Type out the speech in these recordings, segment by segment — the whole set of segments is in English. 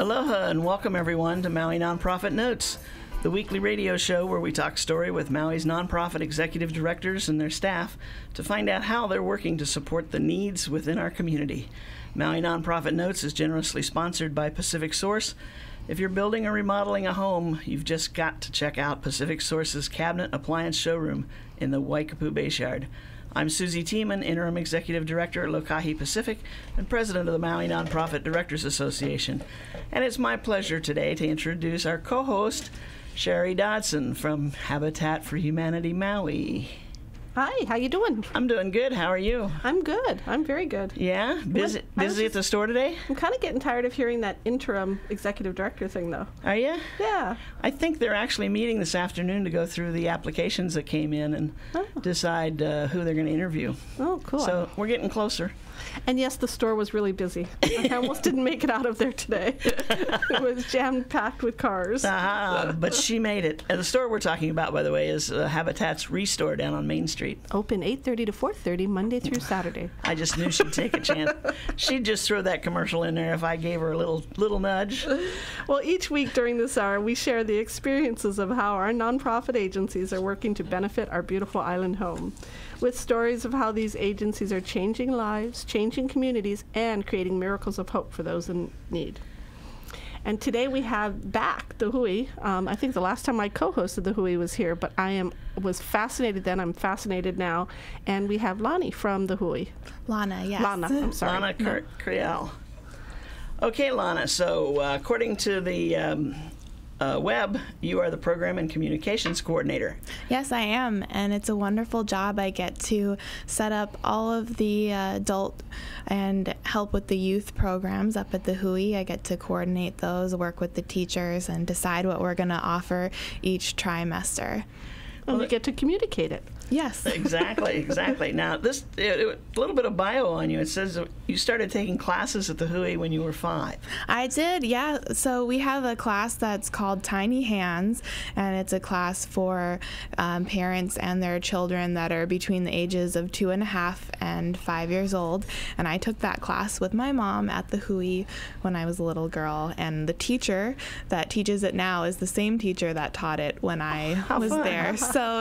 Aloha and welcome everyone to Maui Nonprofit Notes, the weekly radio show where we talk story with Maui's nonprofit executive directors and their staff to find out how they're working to support the needs within our community. Maui Nonprofit Notes is generously sponsored by Pacific Source. If you're building or remodeling a home, you've just got to check out Pacific Source's Cabinet Appliance Showroom in the Waikapu Bayshard. I'm Susie Tiemann, Interim Executive Director at Lokahi Pacific and President of the Maui Nonprofit Directors Association. And it's my pleasure today to introduce our co-host, Sherry Dodson from Habitat for Humanity Maui. Hi, how you doing? I'm doing good. How are you? I'm good. I'm very good. Yeah? Busy at the store today? I'm kind of getting tired of hearing that interim executive director thing, though. Are you? Yeah. I think they're actually meeting this afternoon to go through the applications that came in and decide who they're going to interview. Oh, cool. So we're getting closer. And yes, the store was really busy. I almost didn't make it out of there today. It was jam-packed with cars. But she made it. And the store we're talking about, by the way, is Habitat's Restore down on Main Street. Open 8:30 to 4:30, Monday through Saturday. I just knew she'd take a chance. She'd just throw that commercial in there if I gave her a little nudge. Well, each week during this hour, we share the experiences of how our nonprofit agencies are working to benefit our beautiful island home, with stories of how these agencies are changing lives, changing communities, and creating miracles of hope for those in need. And today we have back the Hui. I think the last time I co-hosted the Hui was here, but was fascinated then. I'm fascinated now. And we have Lonnie from the Hui. Lana, yes. Lana, I'm sorry. Lana Kriel. Okay, Lana, so according to the web, you are the Program and Communications Coordinator. Yes, I am, and it's a wonderful job. I get to set up all of the adult and help with the youth programs up at the Hui. I get to coordinate those, work with the teachers, and decide what we're going to offer each trimester. And you get to communicate it. Yes. Exactly. Now, a little bit of bio on you. It says that you started taking classes at the Hui when you were 5. I did, yeah. So we have a class that's called Tiny Hands, and it's a class for parents and their children that are between the ages of 2.5 and 5 years old. And I took that class with my mom at the Hui when I was a little girl. And the teacher that teaches it now is the same teacher that taught it when I was there. So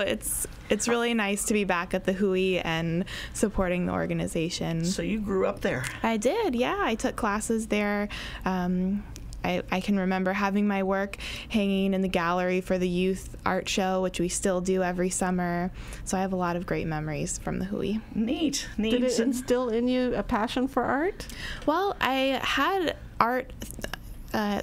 it's really nice to be back at the Hui and supporting the organization. So you grew up there? I did, yeah. I took classes there. I can remember having my work hanging in the gallery for the youth art show, which we still do every summer. So I have a lot of great memories from the Hui. Neat. Did it instill in you a passion for art? Well, I had art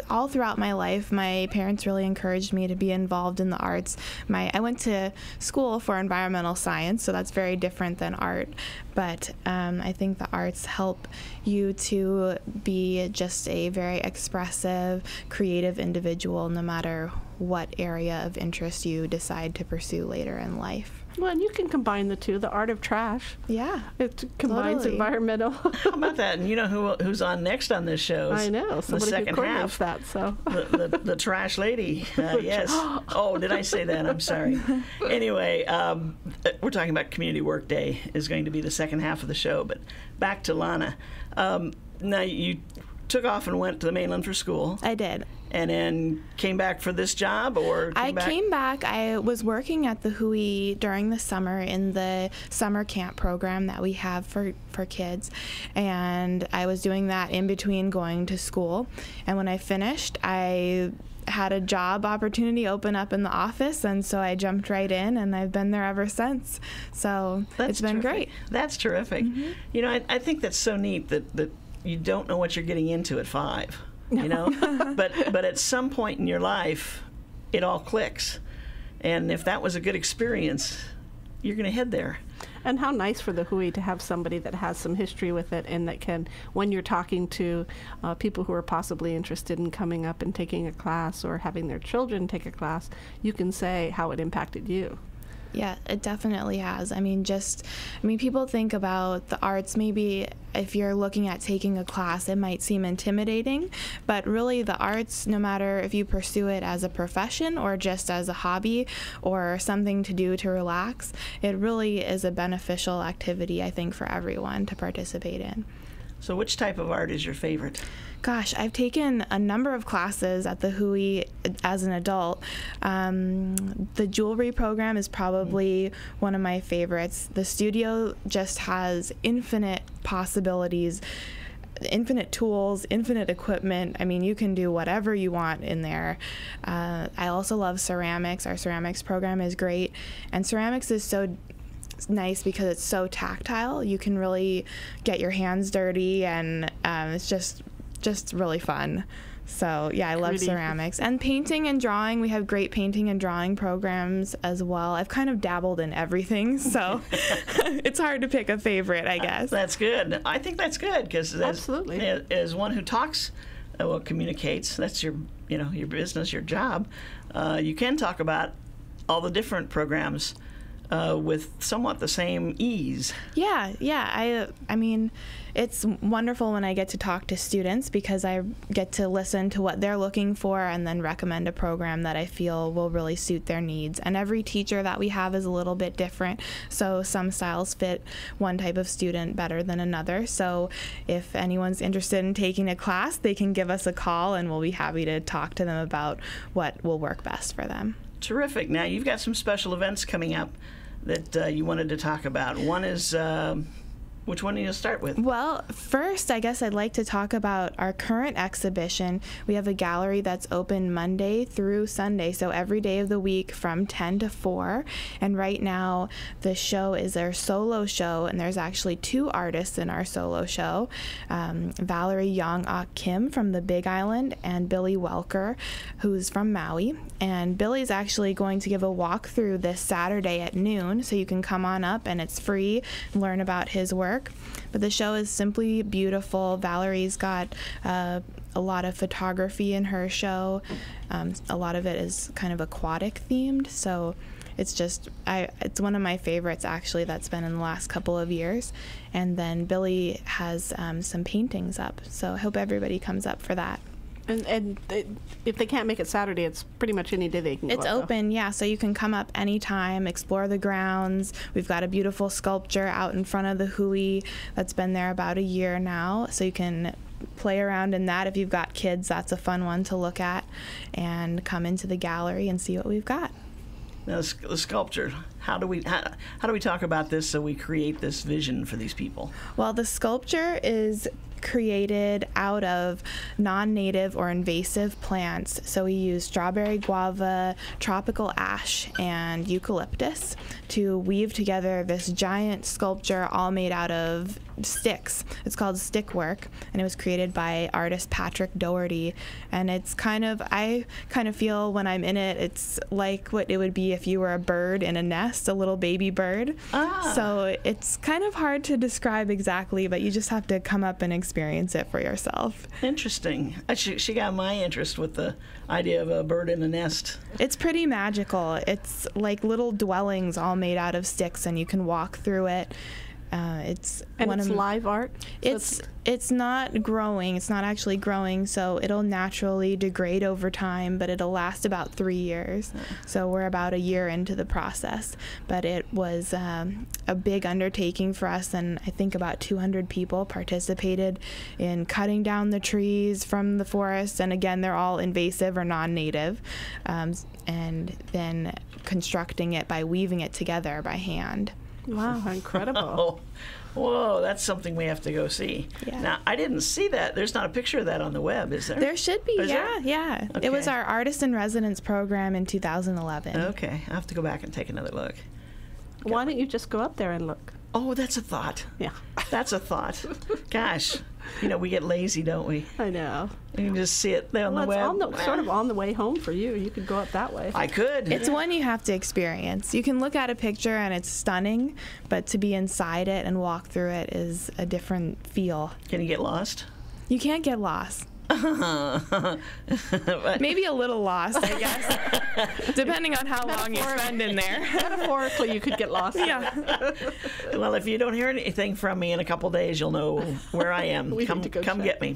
all throughout my life. My parents really encouraged me to be involved in the arts. I went to school for environmental science, so that's very different than art. But I think the arts help you to be just a very expressive, creative individual, no matter what area of interest you decide to pursue later in life. Well, and you can combine the two, the art of trash. Yeah. It combines totally. Environmental. How about that? And you know who's on next on this show? I know. Somebody the second coordinates half. that, so. The trash lady. Yes. Oh, did I say that? I'm sorry. Anyway, we're talking about Community Work Day is going to be the second half of the show. But back to Lana. Now, you took off and went to the mainland for school. I did. And then came back for this job, or came back. I was working at the Hui during the summer in the summer camp program that we have for kids, and I was doing that in between going to school. And when I finished, I had a job opportunity open up in the office, and so I jumped right in, and I've been there ever since. So it's been great. That's terrific. Mm-hmm. You know, I think that's so neat that you don't know what you're getting into at 5. You know, but at some point in your life, it all clicks, and if that was a good experience, you're going to head there. And how nice for the Hui to have somebody that has some history with it, and that can, when you're talking to people who are possibly interested in coming up and taking a class or having their children take a class, you can say how it impacted you. Yeah, it definitely has. People think about the arts, maybe if you're looking at taking a class, it might seem intimidating, but really the arts, no matter if you pursue it as a profession or just as a hobby or something to do to relax, it really is a beneficial activity, I think, for everyone to participate in. So which type of art is your favorite? Gosh, I've taken a number of classes at the Hui as an adult. The jewelry program is probably one of my favorites. The studio just has infinite possibilities, infinite tools, infinite equipment. I mean, you can do whatever you want in there. I also love ceramics. Our ceramics program is great. And ceramics is so nice because it's so tactile. You can really get your hands dirty, and it's just really fun. So yeah, I love ceramics. And painting and drawing, we have great painting and drawing programs as well. I've kind of dabbled in everything, so it's hard to pick a favorite, I guess. That's good. I think that's good because absolutely, as one who talks, communicates, that's your business, your job. You can talk about all the different programs with somewhat the same ease. Yeah. I mean, it's wonderful when I get to talk to students because I get to listen to what they're looking for and then recommend a program that I feel will really suit their needs. And every teacher that we have is a little bit different, so some styles fit one type of student better than another. So if anyone's interested in taking a class, they can give us a call and we'll be happy to talk to them about what will work best for them. Terrific. Now, you've got some special events coming up that you wanted to talk about. One is, which one do you start with? Well, first, I guess I'd like to talk about our current exhibition. We have a gallery that's open Monday through Sunday, so every day of the week from 10 to 4. And right now, the show is our solo show, and there's actually 2 artists in our solo show, Valerie Young-Ok Kim from the Big Island and Billy Welker, who's from Maui. And Billy's actually going to give a walkthrough this Saturday at noon, so you can come on up, and it's free, and learn about his work. But the show is simply beautiful. Valerie's got a lot of photography in her show. A lot of it is kind of aquatic themed, so it's one of my favorites actually that's been in the last couple of years. And then Billy has some paintings up, so I hope everybody comes up for that. And if they can't make it Saturday, it's pretty much any day they can go It's up, open, yeah, so you can come up anytime, explore the grounds. We've got a beautiful sculpture out in front of the Hui that's been there about a year now, so you can play around in that. If you've got kids, that's a fun one to look at, and come into the gallery and see what we've got. Now, the sculpture, how do we talk about this so we create this vision for these people? Well, the sculpture is created out of non-native or invasive plants. So we use strawberry guava, tropical ash, and eucalyptus to weave together this giant sculpture all made out of sticks. It's called Stickwork, and it was created by artist Patrick Doherty. And I kind of feel when I'm in it, it's like what it would be if you were a bird in a nest, a little baby bird. So it's kind of hard to describe exactly, but you just have to come up and experience it for yourself. Interesting. She got my interest with the idea of a bird in a nest. It's pretty magical. It's like little dwellings all made out of sticks, and you can walk through it. It's live art. It's not growing. It's not actually growing, so it'll naturally degrade over time, but it'll last about 3 years. So we're about a year into the process. But it was a big undertaking for us, and I think about 200 people participated in cutting down the trees from the forest, and again, they're all invasive or non-native, and then constructing it by weaving it together by hand. Wow, incredible. Whoa, that's something we have to go see. Yeah. Now, I didn't see that. There's not a picture of that on the web, is there? There should be, there? yeah. Okay. It was our Artist in Residence program in 2011. Okay, I have to go back and take another look. Why don't you just go up there and look? Oh, that's a thought. Yeah. That's a thought. Gosh, we get lazy, don't we? I know. You can just see it there on the web. It's sort of on the way home for you. You could go up that way. I could. It's one you have to experience. You can look at a picture and it's stunning, but to be inside it and walk through it is a different feel. Can you get lost? You can't get lost. Maybe a little lost, I guess, depending on how long you spend in there. Metaphorically, you could get lost. Yeah. Well, if you don't hear anything from me in a couple days, you'll know where I am. We need to go Come check. get me.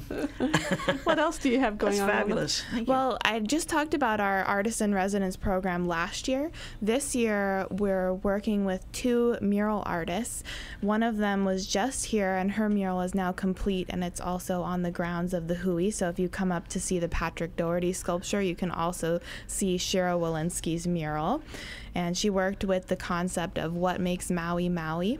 What else do you have going That's on? fabulous. Thank you. Well, I just talked about our Artist in Residence program last year. This year, we're working with 2 mural artists. One of them was just here, and her mural is now complete, and it's also on the grounds of the Hui. So if you come up to see the Patrick Doherty sculpture, you can also see Shira Walensky's mural. And she worked with the concept of what makes Maui Maui.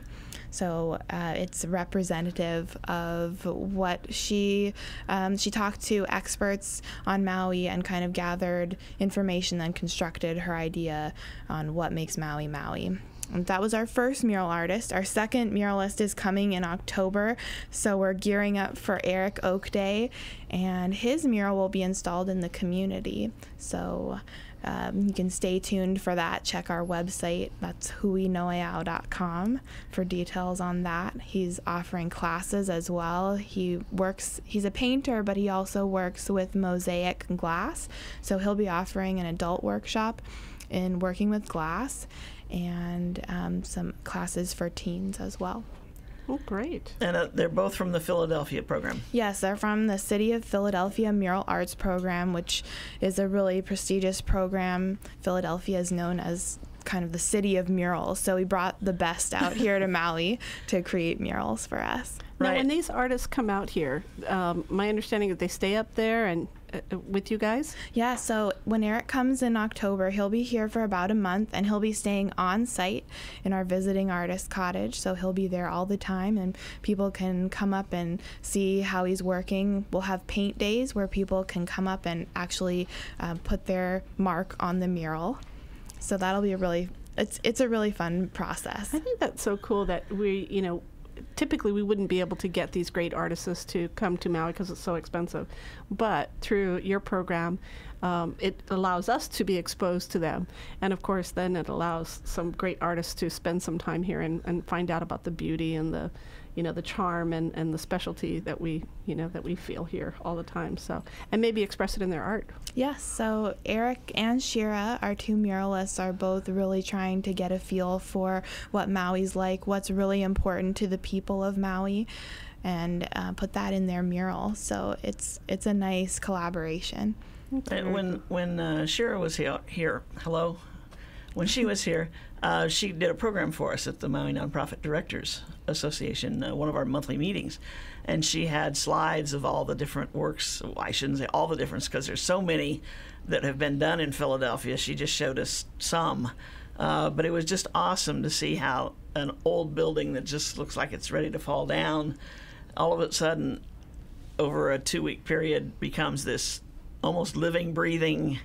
So it's representative of what she talked to experts on Maui and kind of gathered information and constructed her idea on what makes Maui Maui. And that was our first mural artist. Our second muralist is coming in October, so we're gearing up for Eric Oak Day, and his mural will be installed in the community. So you can stay tuned for that. Check our website. That's huinoeao.com for details on that. He's offering classes as well. He's a painter, but he also works with mosaic and glass. So he'll be offering an adult workshop in working with glass, and some classes for teens as well. Oh, great. And they're both from the Philadelphia program. Yes, they're from the City of Philadelphia Mural Arts Program, which is a really prestigious program. Philadelphia is known as kind of the city of murals, so we brought the best out here to Maui to create murals for us. Now, Right. when these artists come out here, my understanding is they stay up there and with you guys? Yeah, so when Eric comes in October, he'll be here for about a month, and he'll be staying on site in our visiting artist cottage. So he'll be there all the time, and people can come up and see how he's working. We'll have paint days where people can come up and actually put their mark on the mural. So that'll be it's a really fun process. I think that's so cool that typically we wouldn't be able to get these great artists to come to Maui because it's so expensive. But through your program, it allows us to be exposed to them. And of course, then it allows some great artists to spend some time here and find out about the beauty and the charm and the specialty that we feel here all the time. So, and maybe express it in their art. Yes, so Eric and Shira, our 2 muralists, are both really trying to get a feel for what Maui's like, what's really important to the people of Maui, and put that in their mural. So it's a nice collaboration. And when Shira was here, hello? When she was here, she did a program for us at the Maui Nonprofit Directors Association, one of our monthly meetings. And she had slides of all the different works. Well, I shouldn't say all the different, because there's so many that have been done in Philadelphia. She just showed us some. But it was just awesome to see how an old building that just looks like it's ready to fall down, all of a sudden, over a 2-week period, becomes this almost living, breathing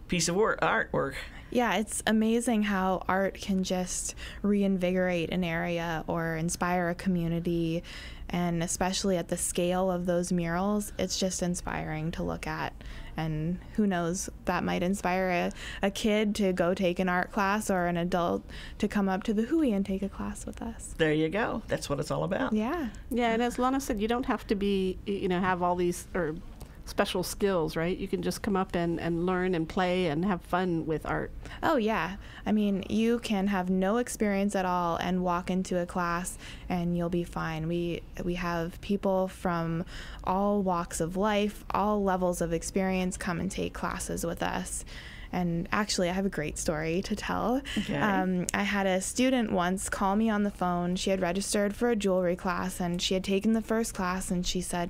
piece of artwork. Yeah, it's amazing how art can just reinvigorate an area or inspire a community, and especially at the scale of those murals, it's just inspiring to look at. And who knows, that might inspire a kid to go take an art class, or an adult to come up to the Hui and take a class with us. There you go. That's what it's all about. Yeah. Yeah, and as Lana said, you don't have to be, have all these special skills, right? You can just come up and learn and play and have fun with art. Oh, yeah. I mean, you can have no experience at all and walk into a class and you'll be fine. We have people from all walks of life, all levels of experience come and take classes with us. And actually, I have a great story to tell. Okay. I had a student once call me on the phone. She had registered for a jewelry class, and she had taken the first class, and she said,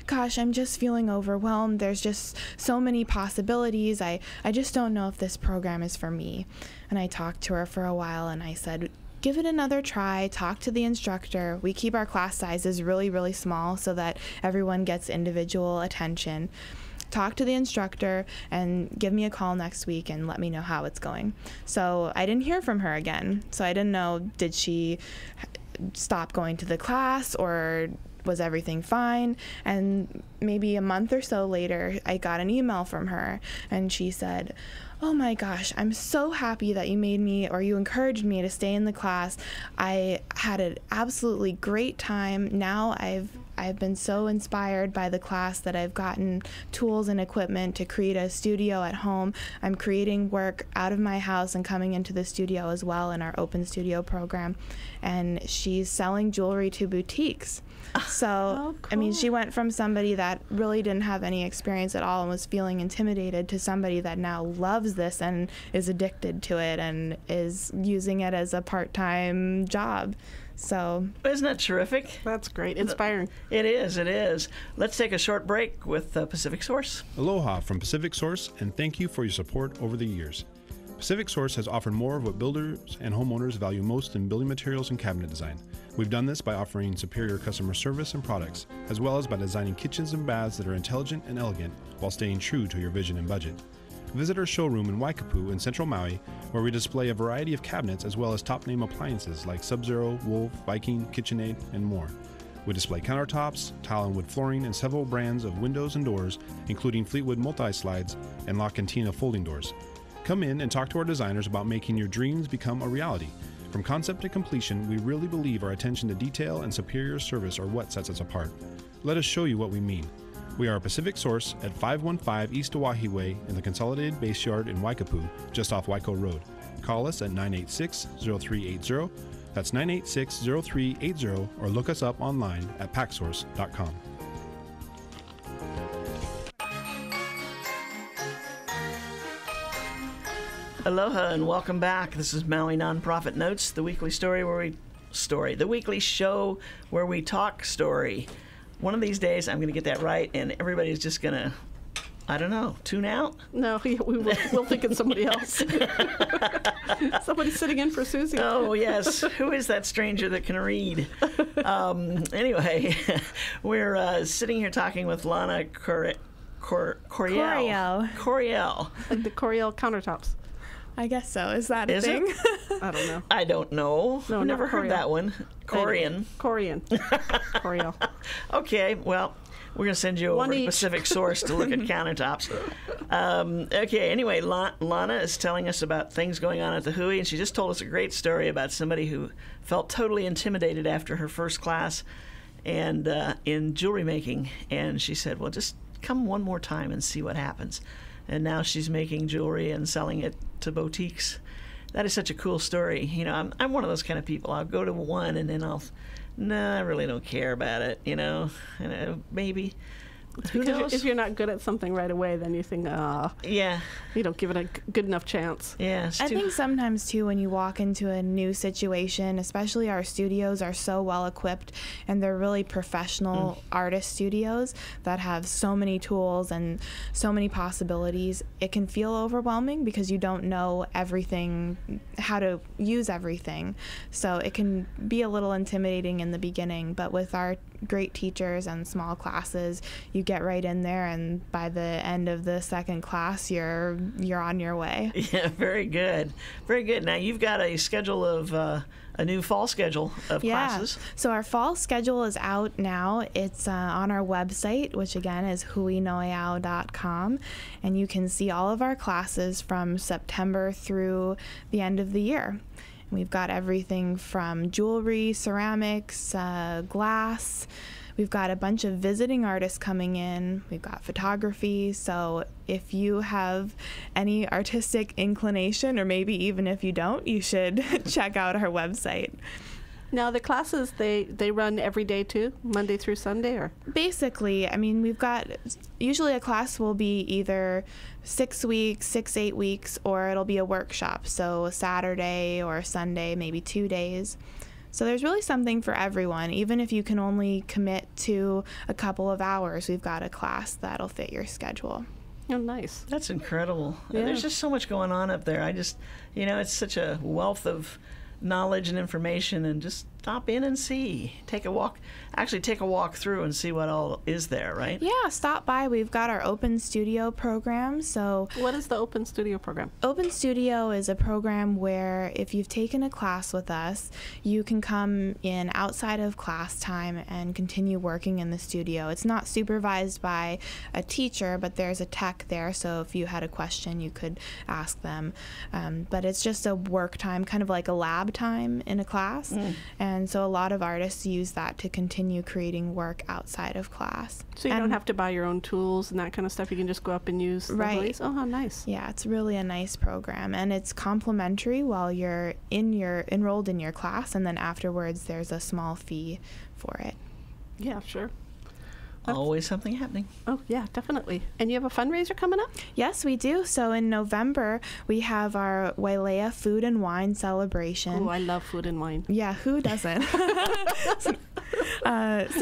gosh, I'm just feeling overwhelmed. There's just so many possibilities. I just don't know if this program is for me. And I talked to her for a while, and I said, give it another try, talk to the instructor. We keep our class sizes really, really small so that everyone gets individual attention. Talk to the instructor and give me a call next week and let me know how it's going. So I didn't hear from her again. So I didn't know, did she stop going to the class or was everything fine? And maybe a month or so later, I got an email from her and she said, oh my gosh, I'm so happy that you made me, or you encouraged me to stay in the class. I had an absolutely great time. Now I've I've been so inspired by the class that I've gotten tools and equipment to create a studio at home. I'm creating work out of my house and coming into the studio as well in our Open Studio program. And she's selling jewelry to boutiques. So, cool. I mean, she went from somebody that really didn't have any experience at all and was feeling intimidated to somebody that now loves this and is addicted to it and is using it as a part-time job. So, Isn't that terrific? That's great. Inspiring. It is, it is. Let's take a short break with Pacific Source. Aloha from Pacific Source, and thank you for your support over the years. Pacific Source has offered more of what builders and homeowners value most in building materials and cabinet design. We've done this by offering superior customer service and products, as well as by designing kitchens and baths that are intelligent and elegant while staying true to your vision and budget. Visit our showroom in Waikapu in Central Maui, where we display a variety of cabinets as well as top-name appliances like Sub-Zero, Wolf, Viking, KitchenAid, and more. We display countertops, tile and wood flooring, and several brands of windows and doors, including Fleetwood multi-slides and La Cantina folding doors. Come in and talk to our designers about making your dreams become a reality. From concept to completion, we really believe our attention to detail and superior service are what sets us apart. Let us show you what we mean. We are a Pacific Source at 515 East Oahe Way in the Consolidated Base Yard in Waikapu, just off Waiko Road. Call us at 986-0380. That's 986-0380, or look us up online at packsource.com. Aloha and welcome back. This is Maui Nonprofit Notes, the weekly the weekly show where we talk story. One of these days I'm going to get that right, and everybody's just going to, I don't know, tune out. No, we'll think it's somebody else. Somebody's sitting in for Susie. Oh, yes. Who is that stranger that can read? Anyway, we're sitting here talking with Lana Coriel. Like the Coriel countertops. I guess so. Is that a Is thing? I don't know. I don't know. No, I've never not heard Coriel. that one. Corian. Coriel. Okay, well, we're going to send you over One to each. Pacific Source to look at countertops. Okay, anyway, Lana is telling us about things going on at the Hui, and she just told us a great story about somebody who felt totally intimidated after her first class and in jewelry making. And she said, well, just come one more time and see what happens. And now she's making jewelry and selling it to boutiques. That is such a cool story. You know, I'm one of those kind of people. I'll go to one and then I really don't care about it, you know. Maybe. Who Because knows? if you're not good at something right away, then you think, Yeah. you don't give it a good enough chance. Yeah. I think sometimes too when you walk into a new situation, especially our studios are so well equipped and they're really professional artist studios that have so many tools and so many possibilities, it can feel overwhelming because you don't know everything, how to use everything. So it can be a little intimidating in the beginning, but with our great teachers and small classes, you get right in there, and by the end of the second class, you're on your way. Yeah, very good. Very good. Now, you've got a schedule of, a new fall schedule of classes. So our fall schedule is out now. It's on our website, which again is huinoeau.com, and you can see all of our classes from September through the end of the year. We've got everything from jewelry, ceramics, glass. We've got a bunch of visiting artists coming in. We've got photography. So if you have any artistic inclination, or maybe even if you don't, you should check out our website. Now, the classes, they run every day too, Monday through Sunday, or? Basically, I mean, we've got, usually a class will be either 6 weeks, 8 weeks, or it'll be a workshop. So a Saturday or a Sunday, maybe 2 days. So there's really something for everyone. Even if you can only commit to a couple of hours, we've got a class that'll fit your schedule. Oh, nice. That's incredible. Yeah. There's just so much going on up there. It's such a wealth of knowledge and information, and just stop in and see. Take a walk through and see what all is there, right? Yeah, stop by. We've got our Open Studio program. So What is the Open Studio program? Open Studio is a program where if you've taken a class with us, you can come in outside of class time and continue working in the studio. It's not supervised by a teacher, but there's a tech there, so if you had a question, you could ask them. But it's just a work time, kind of like a lab time in a class. And And so a lot of artists use that to continue creating work outside of class. So you And don't have to buy your own tools and that kind of stuff. You can just go up and use the Right. glaze. Oh, how nice. Yeah, it's really a nice program, and it's complimentary while you're enrolled in your class, and then afterwards there's a small fee for it. Yeah, sure. Always something happening. Oh, yeah, definitely. And you have a fundraiser coming up? Yes, we do. So in November, we have our Wailea Food and Wine celebration. Oh, I love food and wine. Yeah, who doesn't? So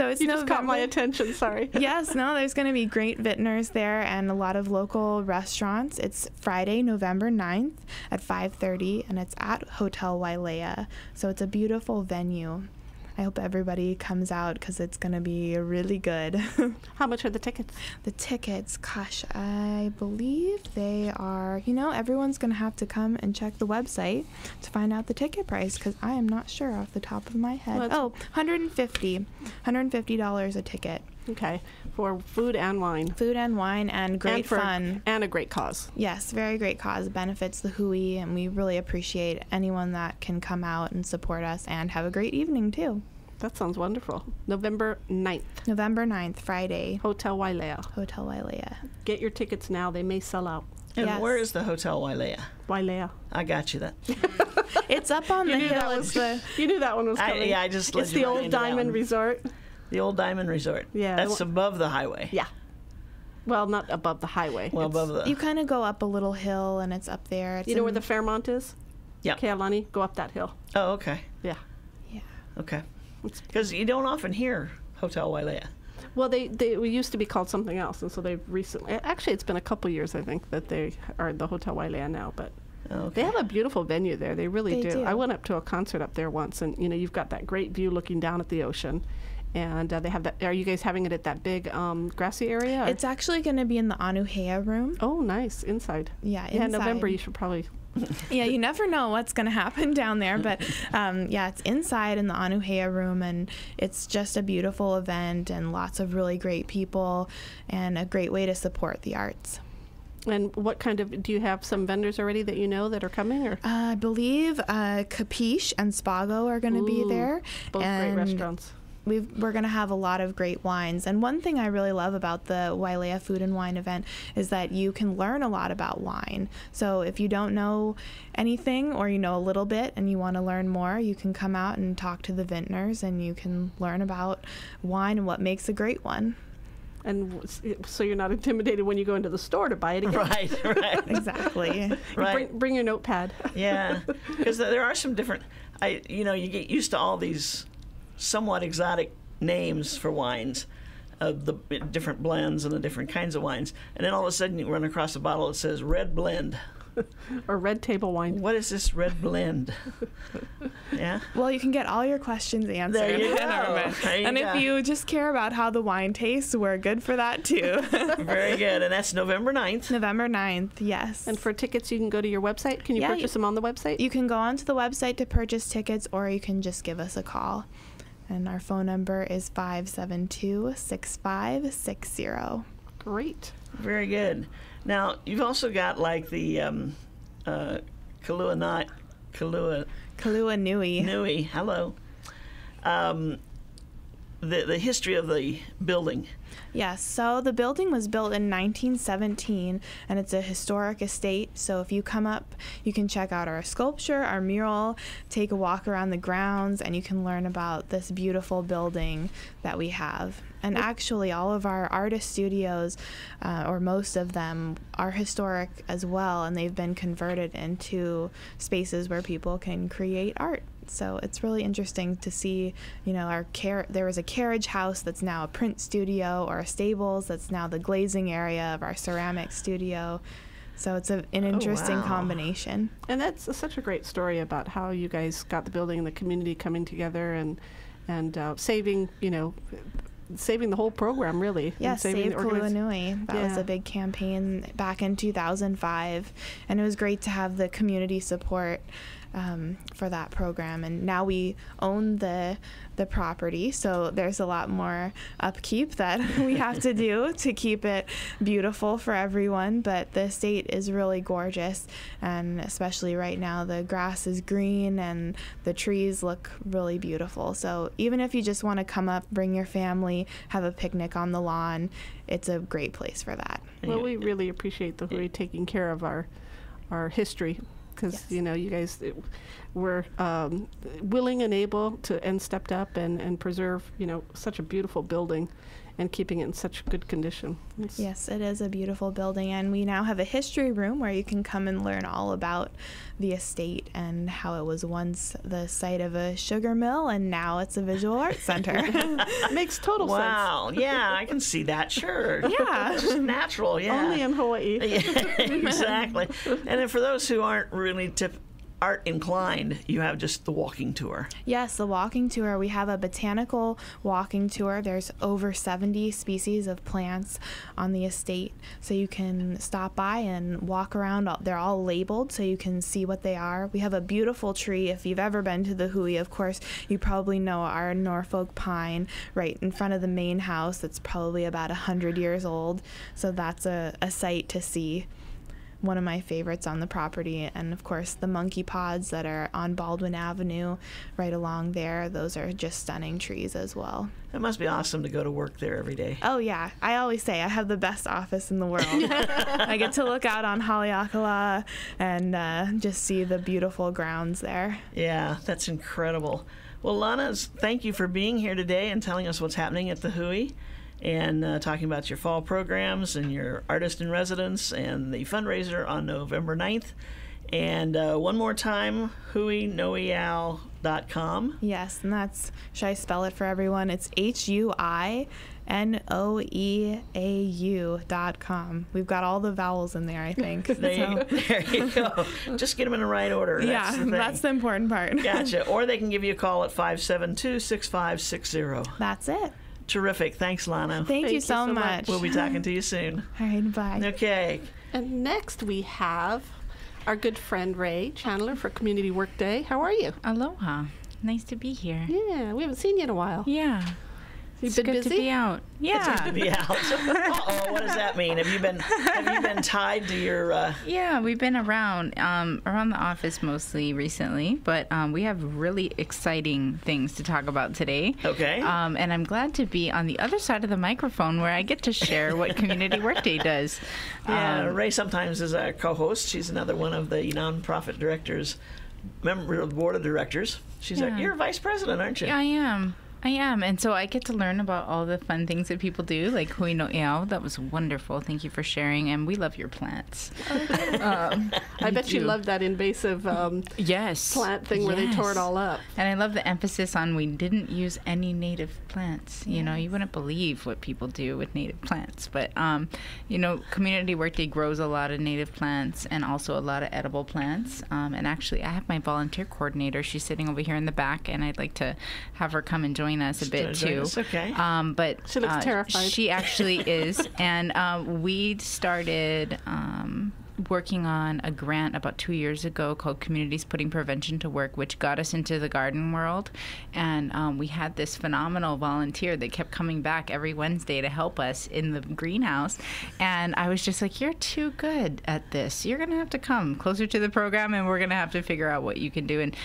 it's You just caught my November. attention, sorry. Yes, no, there's going to be great vintners there and a lot of local restaurants. It's Friday, November 9th at 5:30, and it's at Hotel Wailea. So it's a beautiful venue. I hope everybody comes out because it's going to be really good. How much are the tickets? The tickets, gosh, I believe they are, everyone's going to have to come and check the website to find out the ticket price because I am not sure off the top of my head. Well, $150 a ticket. Okay, for food and wine. Food and wine and great fun. And a great cause. Yes, very great cause. Benefits the Hui, and we really appreciate anyone that can come out and support us and have a great evening too. That sounds wonderful. November 9th, November 9th, Friday, Hotel Wailea. Hotel Wailea. Get your tickets now. They may sell out. And Yes. where is the Hotel Wailea? Wailea. I got you that. It's up on the knew hill. that It's was, the you knew that one was coming. I just led It's you the right old into that Diamond one. Resort. The old Diamond Resort. Yeah, That's the above the highway. Yeah. Well, not above the highway. Well, It's- above the. You kind of go up a little hill, and it's up there. It's You know where in- the Fairmont is? Yeah. Kealani, go up that hill. Oh, okay. Yeah. Yeah. Okay. Because you don't often hear Hotel Wailea. Well, they used to be called something else, and so they've recently. Actually, it's been a couple years, I think, that they are the Hotel Wailea now. But Okay. they have a beautiful venue there. They really They do. I went up to a concert up there once, and you've got that great view looking down at the ocean, and they have that. Are you guys having it at that big grassy area? or- It's actually going to be in the Anuhea room. Oh, nice inside. Yeah, Yeah, inside. November. You should probably. Yeah, you never know what's going to happen down there, but yeah, it's inside in the Anuhea room, and it's just a beautiful event and lots of really great people and a great way to support the arts. And what kind of? Do you have some vendors already that you know that are coming, or I believe Capiche and Spago are going to be Ooh, there. both and great restaurants? We're going to have a lot of great wines. And one thing I really love about the Wailea Food and Wine event is that you can learn a lot about wine. So if you don't know anything or you know a little bit and you want to learn more, you can come out and talk to the vintners and you can learn about wine and what makes a great one. And so you're not intimidated when you go into the store to buy it again. Right, right. Exactly. Right. Bring your notepad. Yeah, because there are some different. You get used to all these somewhat exotic names for wines, the different blends and the different kinds of wines, and then all of a sudden you run across a bottle that says red blend. Or red table wine. What is this red blend? Yeah. Well, you can get all your questions answered. There you in go. our event. There you And go. if you just care about how the wine tastes, we're good for that too. Very good, and that's November 9th. November 9th, yes. And for tickets, you can go to your website. Can you Yeah, purchase them on the website? You can go onto the website to purchase tickets, or you can just give us a call. And our phone number is 572-6560. Great. Very good. Now you've also got like the Kailua Kailua Nui. Nui. Hello. The history of the building. Yes, so the building was built in 1917, and it's a historic estate. So if you come up, you can check out our sculpture, our mural, take a walk around the grounds, and you can learn about this beautiful building that we have. And actually, all of our artist studios, or most of them, are historic as well, and they've been converted into spaces where people can create art. So it's really interesting to see, there was a carriage house that's now a print studio, or a stables that's now the glazing area of our ceramic studio. So it's an interesting wow. combination. And that's such a great story about how you guys got the building and the community coming together and saving the whole program, really. Yes, and saving Save the Kailua Nui. That was Yeah. a big campaign back in 2005, and it was great to have the community support for that program. And now we own the property, so there's a lot more upkeep that we have to do to keep it beautiful for everyone. But the estate is really gorgeous, and especially right now the grass is green and the trees look really beautiful. So even if you just want to come up, bring your family, have a picnic on the lawn, it's a great place for that. Well, we really appreciate the Hui taking care of our history, because Yes. you know, you guys were willing and able to, and stepped up and preserve, you know, such a beautiful building and keeping it in such good condition. Yes, it is a beautiful building, and we now have a history room where you can come and learn all about the estate and how it was once the site of a sugar mill, and now it's a visual arts center. Makes total sense. Wow. Yeah, I can see that. Sure. Yeah. It's just natural. Yeah. Only in Hawaii. Yeah, exactly. And then for those who aren't really art inclined, you have just the walking tour. Yes, the walking tour. We have a botanical walking tour. There's over 70 species of plants on the estate, so you can stop by and walk around. They're all labeled so you can see what they are. We have a beautiful tree. If you've ever been to the Hui, of course, you probably know our Norfolk pine right in front of the main house. That's probably about 100 years old, so that's a sight to see. One of my favorites on the property. And of course the monkey pods that are on Baldwin Avenue right along there, those are just stunning trees as well. It must be awesome to go to work there every day. Oh yeah, I always say I have the best office in the world. I get to look out on Haleakala and just see the beautiful grounds there. Yeah, that's incredible. Well, Lana, thank you for being here today and telling us what's happening at the Hui, and talking about your fall programs and your artist in residence and the fundraiser on November 9th. And one more time, huinoeau.com. Yes, and that's, should I spell it for everyone? It's HUINOEAU.com. We've got all the vowels in there, I think. There you go. Just get them in the right order. Yeah, that's the important part. Gotcha. Or they can give you a call at 572-6560. That's it. Terrific. Thanks, Lana. Thank you so much. We'll be talking to you soon. All right, bye. Okay. And next we have our good friend Ray Chandler for Community Work Day. How are you? Aloha. Nice to be here. Yeah, we haven't seen you in a while. Yeah. You've It's been good busy? to be out. It's good Yeah. to be out. Uh-oh, what does that mean? Have you been tied to your Yeah, we've been around the office mostly recently, but we have really exciting things to talk about today. Okay. And I'm glad to be on the other side of the microphone where I get to share what Community Workday does. Yeah, Ray sometimes is our co-host. She's another one of the nonprofit directors, member of the board of directors. She's Yeah. you're vice president, aren't you? Yeah, I am, and so I get to learn about all the fun things that people do, like Hui no Eau. That was wonderful. Thank you for sharing, and we love your plants. I bet you do. loved that invasive Yes. plant thing where they tore it all up. And I love the emphasis on we didn't use any native plants. You know, you wouldn't believe what people do with native plants. But, you know, Community Workday grows a lot of native plants and also a lot of edible plants. And actually, I have my volunteer coordinator. She's sitting over here in the back, and I'd like to have her come and join us a bit, Join too. us, okay. But She looks terrified. She actually is. And we started working on a grant about 2 years ago called Communities Putting Prevention to Work, which got us into the garden world. And we had this phenomenal volunteer that kept coming back every Wednesday to help us in the greenhouse. And I was just like, you're too good at this. You're going to have to come closer to the program, and we're going to have to figure out what you can do. And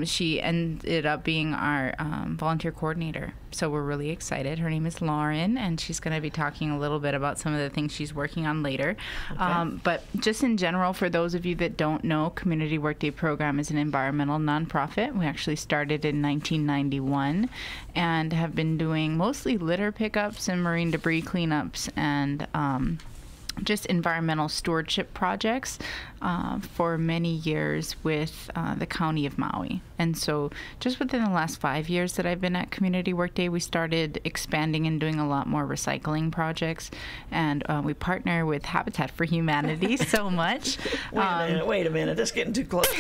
she ended up being our volunteer coordinator. So we're really excited. Her name is Lauren, and she's going to be talking a little bit about some of the things she's working on later. Okay. But just in general, for those of you that don't know, Community Workday Program is an environmental nonprofit. We actually started in 1991 and have been doing mostly litter pickups and marine debris cleanups and just environmental stewardship projects for many years with the County of Maui. And so just within the last 5 years that I've been at Community Workday, we started expanding and doing a lot more recycling projects. And we partner with Habitat for Humanity so much. Wait a minute. That's getting too close.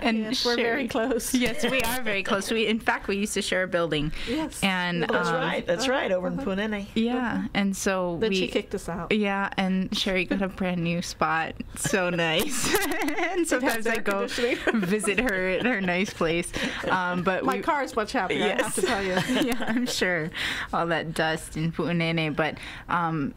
And Yes, we're very close. Yes, we are very close. In fact, we used to share a building. Yes. And That's right. That's right. Over in Punene. Yeah. And so Then she kicked us out. Yeah, and Sherry got a brand new spot. So nice. And sometimes I go visit her at her nice place. But my car is much happier, yes. I have to tell you. Yeah, I'm sure. All that dust in Pu'unene. But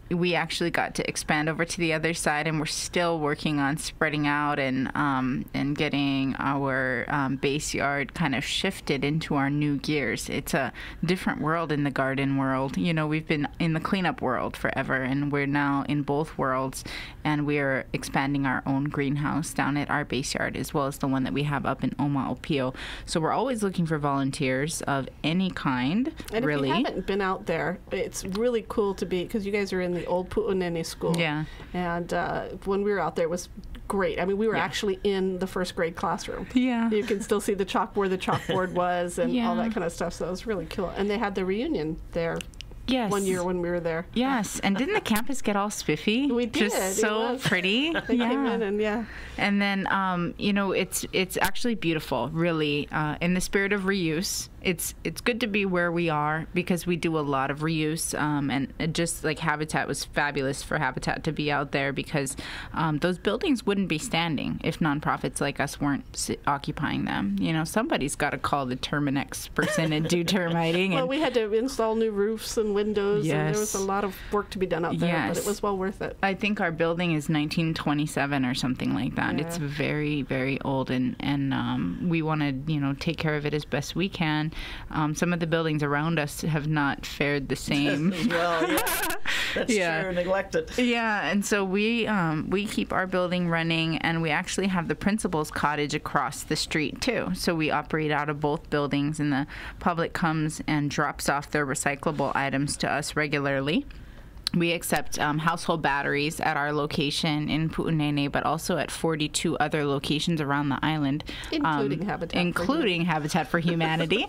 we actually got to expand over to the other side, and we're still working on spreading out and getting our base yard kind of shifted into our new gears. It's a different world in the garden world. You know, we've been in the cleanup world forever, and we're now in both worlds, and we're expanding our own greenhouse down at our base yard, as well as the one that we have up in Oma'opio. So we're always looking for volunteers of any kind, and really. if you haven't been out there, it's really cool to be, because you guys are in the old Pu'unene school. Yeah. And when we were out there, it was great. I mean, we were actually in the first grade classroom. Yeah. You can still see the where the chalkboard was and Yeah. all that kind of stuff. So it was really cool. And they had the reunion there. Yes. One year when we were there. Yes, and didn't the campus get all spiffy? We did. Just so It was. pretty. They came in and And then, you know, it's actually beautiful, really, in the spirit of reuse. It's good to be where we are because we do a lot of reuse, and just like Habitat was fabulous for Habitat to be out there because those buildings wouldn't be standing if nonprofits like us weren't occupying them. You know, somebody's got to call the Terminex person and do termiting. well, we had to install new roofs and windows, and there was Yes. a lot of work to be done out there, but it Yes. was well worth it. I think our building is 1927 or something like that. Yeah. It's very, very old, and we want to, you know, take care of it as best we can. Some of the buildings around us have not fared the same. Well, yeah, that's Yeah. true. Neglected. Yeah, and so we keep our building running, and we actually have the principal's cottage across the street too. So we operate out of both buildings, and the public comes and drops off their recyclable items to us regularly. We accept household batteries at our location in Pu'unene, but also at 42 other locations around the island. Including Habitat for Including Habitat for Humanity,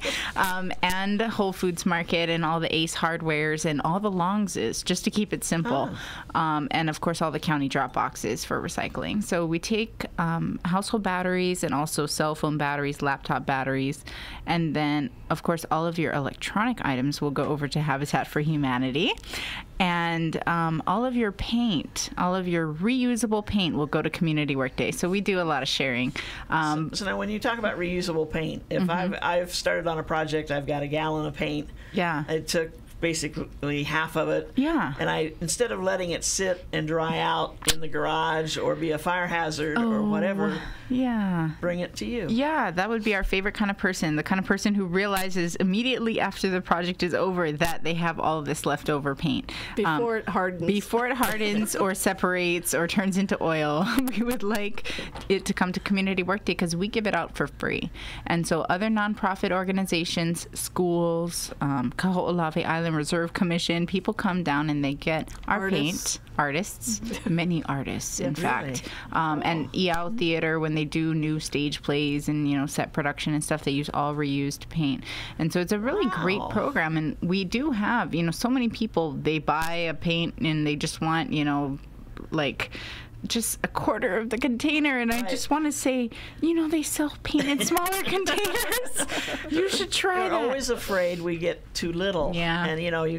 and Whole Foods Market, and all the Ace Hardwares, and all the Longses, just to keep it simple. And, of course, all the county drop boxes for recycling. So we take household batteries and also cell phone batteries, laptop batteries, and then, of course, all of your electronic items will go over to Habitat for Humanity. And all of your paint, all of your reusable paint will go to Community Work Day. So we do a lot of sharing. So now when you talk about reusable paint, if I've started on a project, I've got a gallon of paint. Yeah. It took basically half of it. Yeah. And I, instead of letting it sit and dry out in the garage or be a fire hazard or whatever, Yeah. bring it to you. Yeah, that would be our favorite kind of person, the kind of person who realizes immediately after the project is over that they have all of this leftover paint. Before it hardens. Before it hardens or separates or turns into oil, we would like it to come to Community Work Day because we give it out for free. And so other nonprofit organizations, schools, Kaho'olawe Island Reserve Commission, people come down and they get our paint. Artists, many artists, in fact. And Iao Theater, when they do new stage plays and, you know, set production and stuff, they use all reused paint. And so it's a really great program. And we do have, you know, so many people, they buy a paint and they just want, you know, like just a quarter of the container, and I just want to say, you know, they sell paint in smaller containers. You should try They're that. always afraid we get too little. Yeah. And, you know, you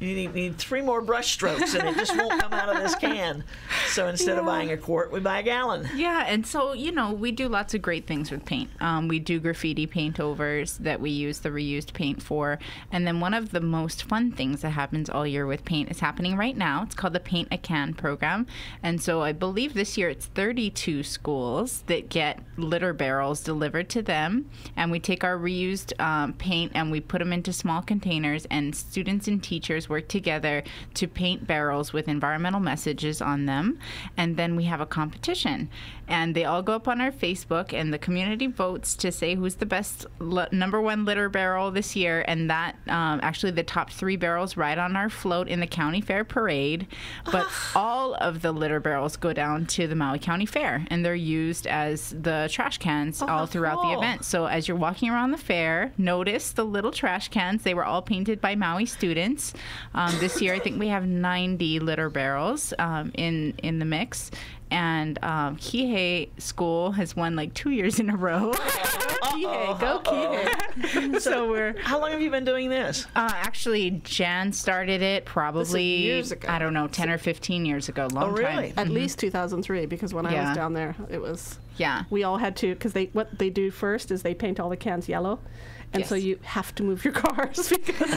need 3 more brush strokes and it just won't come out of this can. So instead of buying a quart, we buy a gallon. Yeah, and so, you know, we do lots of great things with paint. We do graffiti paint overs that we use the reused paint for. And then one of the most fun things that happens all year with paint is happening right now. It's called the Paint a Can program. And so I believe this year it's 32 schools that get litter barrels delivered to them. And we take our reused paint and we put them into small containers, and students and teachers work together to paint barrels with environmental messages on them. And then we have a competition, and they all go up on our Facebook, and the community votes to say who's the best number 1 litter barrel this year. And that actually the top 3 barrels ride on our float in the county fair parade, but all of the litter barrels go down to the Maui County Fair, and they're used as the trash cans all throughout the event. So as you're walking around the fair, notice the little trash cans. They were all painted by Maui students. This year I think we have 90 litter barrels in the mix. And Kihei School has won like 2 years in a row. Kihei, go Kihei. So we're How long have you been doing this? actually Jan started it probably years ago. I don't know 10 or 15 years ago. Long really? time. At least 2003, because when I Yeah. was down there, it was. Yeah. We all had to, because what they do first is they paint all the cans yellow. And so Yes. you have to move your cars because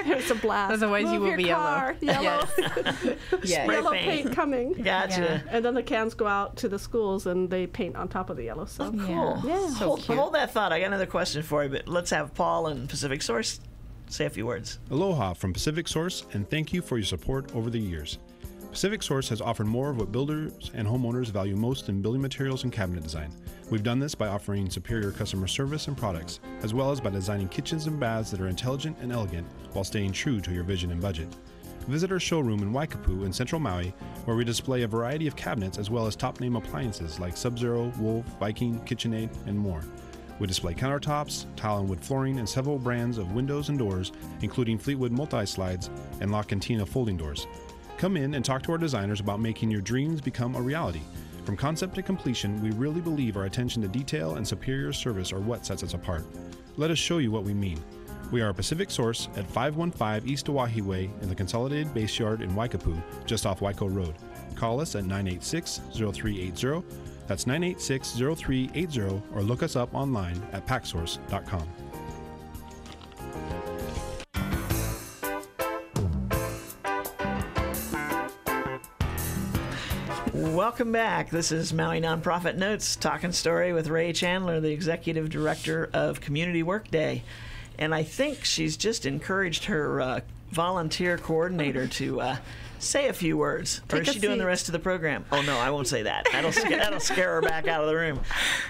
it's a blast. Otherwise you Move will your be car, yellow. Yes. Spray Yellow paint. paint coming. Gotcha. Yeah. And then the cans go out to the schools and they paint on top of the yellow. So Cool. Yeah. Hold that thought. I got another question for you, but let's have Paul and Pacific Source say a few words. Aloha from Pacific Source, and thank you for your support over the years. Pacific Source has offered more of what builders and homeowners value most in building materials and cabinet design. We've done this by offering superior customer service and products, as well as by designing kitchens and baths that are intelligent and elegant while staying true to your vision and budget. Visit our showroom in Waikapu in Central Maui, where we display a variety of cabinets as well as top-name appliances like Sub-Zero, Wolf, Viking, KitchenAid, and more. We display countertops, tile and wood flooring, and several brands of windows and doors, including Fleetwood multi-slides and La Cantina folding doors. Come in and talk to our designers about making your dreams become a reality. From concept to completion, we really believe our attention to detail and superior service are what sets us apart. Let us show you what we mean. We are Pacific Source at 515 East Oahe Way in the Consolidated Base Yard in Waikapu, just off Waiko Road. Call us at 986-0380. That's 986-0380, or look us up online at packsource.com. Welcome back. This is Maui Nonprofit Notes, talking story with Ray Chandler, the Executive Director of Community Workday. And I think she's just encouraged her volunteer coordinator to say a few words. Or is Take a she doing seat. the rest of the program? Oh, no, I won't say that. That'll scare her back out of the room.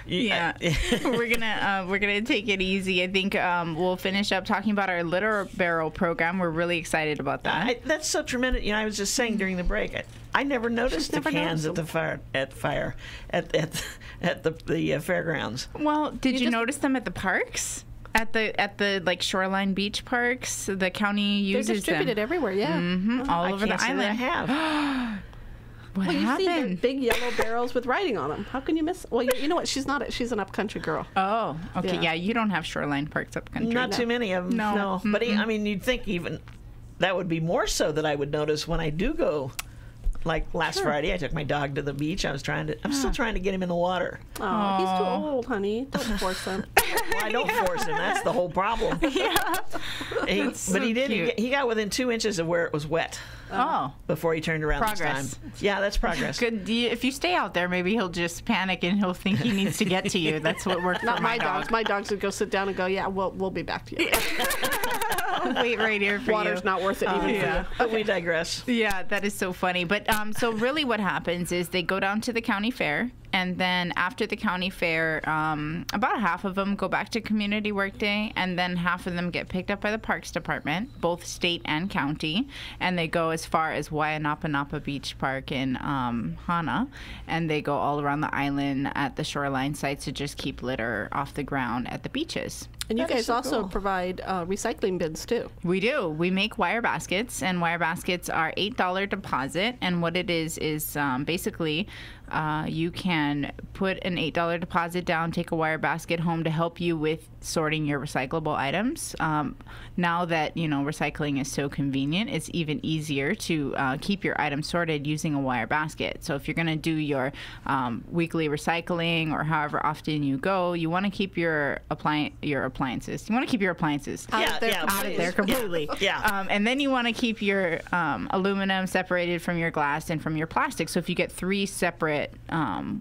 Yeah, we're gonna take it easy. I think we'll finish up talking about our litter barrel program. We're really excited about that. That's so tremendous. You know, I was just saying during the break, I never noticed the never cans noticed at the fairgrounds. Well, did you just- notice them at the parks? At the like shoreline beach parks, the county They're uses distributed them everywhere, yeah. all I over can't the say that I island. have. What Well, you see their happened? big yellow barrels with writing on them. How can you miss? Well, you know what? She's an upcountry girl. Oh, okay. Yeah. Yeah, you don't have shoreline parks up country. Not too many of them. No. But I mean, you'd think even that would be more so that I would notice when I do go. Like last Friday, I took my dog to the beach. I'm still trying to get him in the water. Oh, he's too old, honey. Don't force him. Well, I don't force him. That's the whole problem. Yeah. But he did. cute. He got within 2 inches of where it was wet Oh. before he turned around Progress. this time. Yeah, that's progress. Good. If you stay out there, maybe he'll just panic and he'll think he needs to get to you. That's what worked Not for my my dogs. dog. My dogs would go sit down and go, yeah, we'll be back to you. I'll wait right here for Water's you. not worth it even yeah. for you. But we digress. Yeah, that is so funny. But so really what happens is they go down to the county fair, and then after the county fair, about half of them go back to Community Workday, and then half of them get picked up by the Parks Department, both state and county, and they go as far as Waianapanapa Beach Park in Hana, and they go all around the island at the shoreline sites to just keep litter off the ground at the beaches. And you That is guys so also cool. provide recycling bins too. We do. We make wire baskets, and wire baskets are $8 deposit. And what it is basically you can put an $8 deposit down, take a wire basket home to help you with sorting your recyclable items. Now that recycling is so convenient, it's even easier to keep your items sorted using a wire basket. So if you're going to do your weekly recycling or however often you go, you want to keep your appliances. You want to keep your appliances Out of there out of there completely. Yeah. And then you want to keep your aluminum separated from your glass and from your plastic. So if you get 3 separate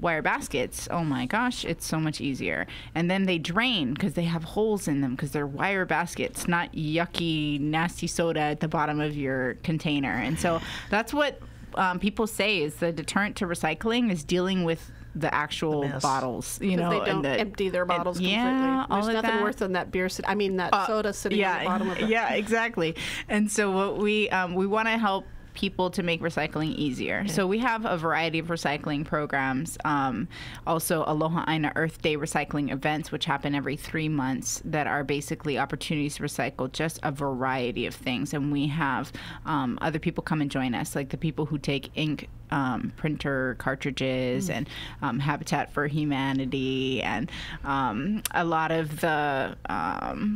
wire baskets, oh my gosh, it's so much easier. And then they drain because they have holes in them because they're wire baskets, not yucky, nasty soda at the bottom of your container. And so that's what people say is the deterrent to recycling is dealing with the actual mess. bottles, Because they don't and the, empty their bottles completely. yeah, all There's of nothing that. worse than that soda sitting at the bottom of the Yeah, exactly. And so what we want to help people to make recycling easier. Yeah. So we have a variety of recycling programs. Also, Aloha Aina Earth Day recycling events, which happen every 3 months, that are basically opportunities to recycle just a variety of things. And we have other people come and join us, like the people who take ink printer cartridges and Habitat for Humanity and a lot of the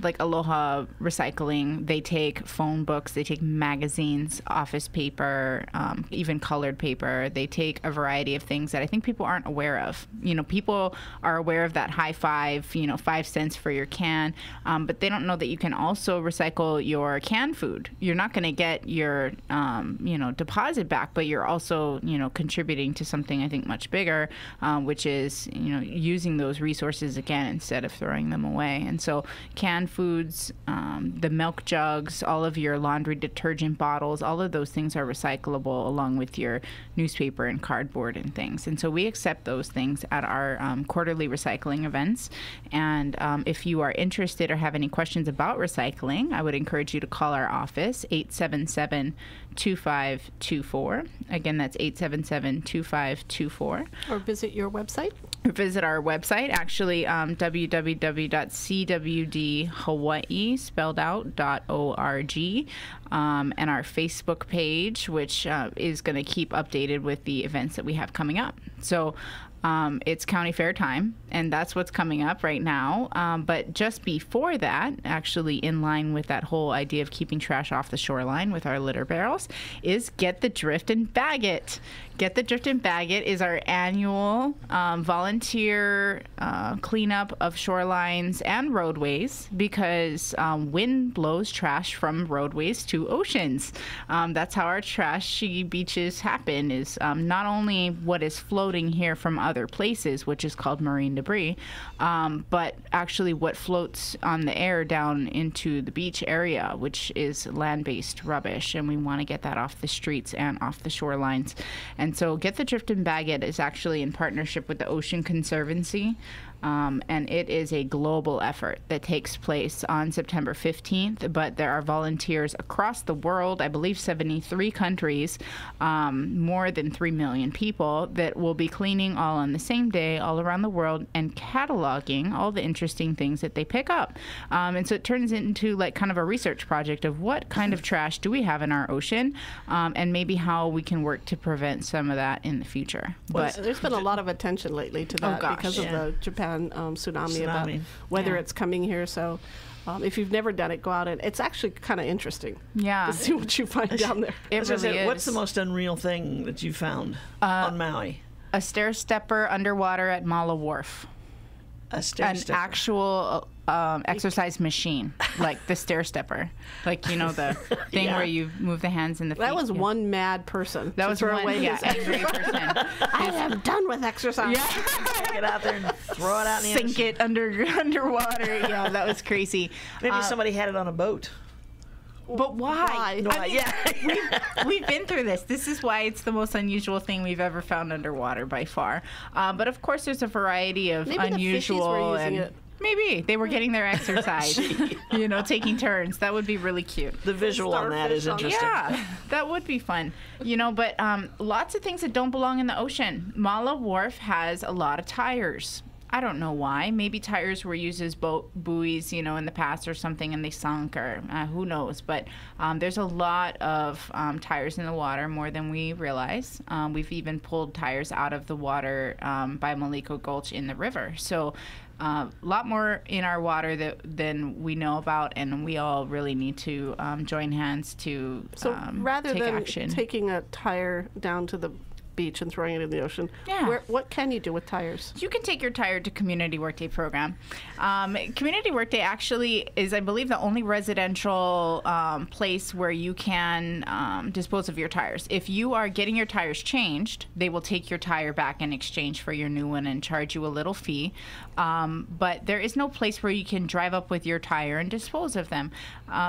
like Aloha Recycling. They take phone books, they take magazines, office paper, even colored paper. They take a variety of things that I think people aren't aware of. You know, people are aware of that high five, 5 cents for your can, but they don't know that you can also recycle your canned food. You're not going to get your, deposit back, but you're also, contributing to something I think much bigger, which is, using those resources again instead of throwing them away. And so canned foods, the milk jugs, all of your laundry detergent bottles, all of those things are recyclable along with your newspaper and cardboard and things. And so we accept those things at our quarterly recycling events. And if you are interested or have any questions about recycling, I would encourage you to call our office, 877-2524. Again, that's 877-2524. Or visit your website. Visit our website, actually, www.cwdhawaii, spelled out, .org, and our Facebook page, which is going to keep updated with the events that we have coming up. So it's County Fair time, and that's what's coming up right now. But just before that, actually in line with that whole idea of keeping trash off the shoreline with our litter barrels, is Get the Drift and Bag It. Get the Drift and Bag It is our annual volunteer cleanup of shorelines and roadways, because wind blows trash from roadways to oceans. That's how our trashy beaches happen, is not only what is floating here from other places, which is called marine debris, but actually what floats on the air down into the beach area, which is land-based rubbish, and we want to get that off the streets and off the shorelines. And so Get the Drift and Bag It is actually in partnership with the Ocean Conservancy, and it is a global effort that takes place on September 15th, but there are volunteers across the world, I believe 73 countries, more than 3 million people, that will be cleaning all on the same day all around the world and cataloging all the interesting things that they pick up. And so it turns into like kind of a research project of what kind of trash do we have in our ocean, and maybe how we can work to prevent some of that in the future. Well, But there's been a lot of attention lately to that because of the Japan tsunami, about whether it's coming here. So if you've never done it, go out, and it's actually kind of interesting to see what you find down there. It really is. What's the most unreal thing that you found on Maui? A stair stepper underwater at Mala Wharf. A stair stepper. An actual exercise machine, like the stair stepper, like the thing where you move the hands and the feet. That was one mad person. That was one angry person. I am done with exercise. Get out there and throw it out in the Sink it underwater. Yeah, that was crazy. Maybe somebody had it on a boat. But why? No, I mean, we've been through this. This is why it's the most unusual thing we've ever found underwater by far. But of course, there's a variety of maybe unusual the fishies were using it. Maybe they were getting their exercise, taking turns. That would be really cute. The visual on that is interesting. Yeah, that would be fun. But lots of things that don't belong in the ocean. Mala Wharf has a lot of tires. I don't know why. Maybe tires were used as boat buoys, in the past or something, and they sunk, or who knows. But there's a lot of tires in the water, more than we realize. We've even pulled tires out of the water by Maliko Gulch in the river. So a lot more in our water than we know about, and we all really need to join hands to rather take than action. Taking a tire down to the beach and throwing it in the ocean, what can you do with tires? You can take your tire to Community Workday program. Community Workday actually is, I believe, the only residential place where you can dispose of your tires. If you are getting your tires changed, they will take your tire back in exchange for your new one and charge you a little fee. But there is no place where you can drive up with your tire and dispose of them.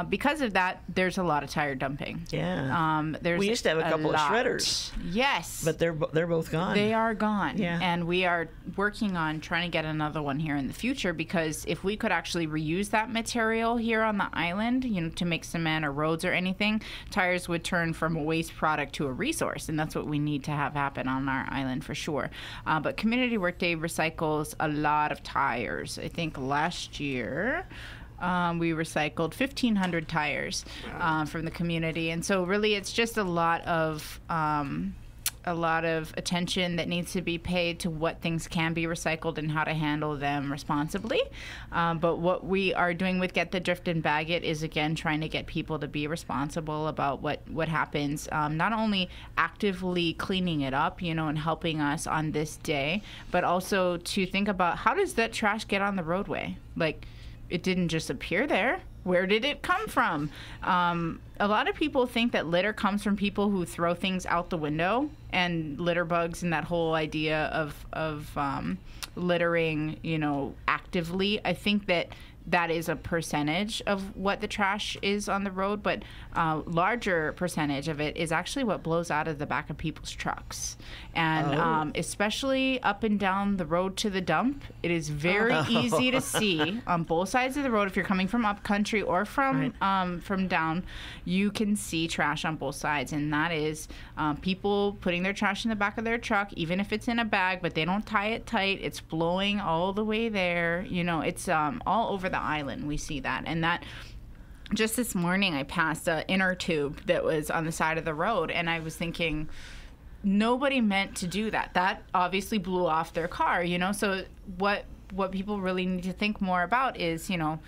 Because of that, there's a lot of tire dumping. Yeah. We used to have a couple of shredders. Yes. But they're both gone. They are gone. Yeah. And we are working on trying to get another one here in the future, because if we could actually reuse that material here on the island, to make cement or roads or anything, tires would turn from a waste product to a resource, and that's what we need to have happen on our island for sure. But Community Workday recycles a lot of tires. I think last year we recycled 1,500 tires from the community. And so really it's just a lot of a lot of attention that needs to be paid to what things can be recycled and how to handle them responsibly. But what we are doing with Get the Drift and Bag It is, again, trying to get people to be responsible about what happens, not only actively cleaning it up, you know, and helping us on this day, but also to think about, how does that trash get on the roadway? Like, it didn't just appear there. Where did it come from? A lot of people think that litter comes from people who throw things out the window, and litter bugs and that whole idea of littering, you know, actively. I think that is a percentage of what the trash is on the road, but larger percentage of it is actually what blows out of the back of people's trucks. And especially up and down the road to the dump, it is very easy to see on both sides of the road. If you're coming from up country or from down, you can see trash on both sides. And that is people putting their trash in the back of their truck, even if it's in a bag, but they don't tie it tight. It's blowing all the way there. You know, it's all over the island. We see that. And that, just this morning, I passed an inner tube that was on the side of the road, and I was thinking, nobody meant to do that. That obviously blew off their car, you know? So what people really need to think more about is, you know,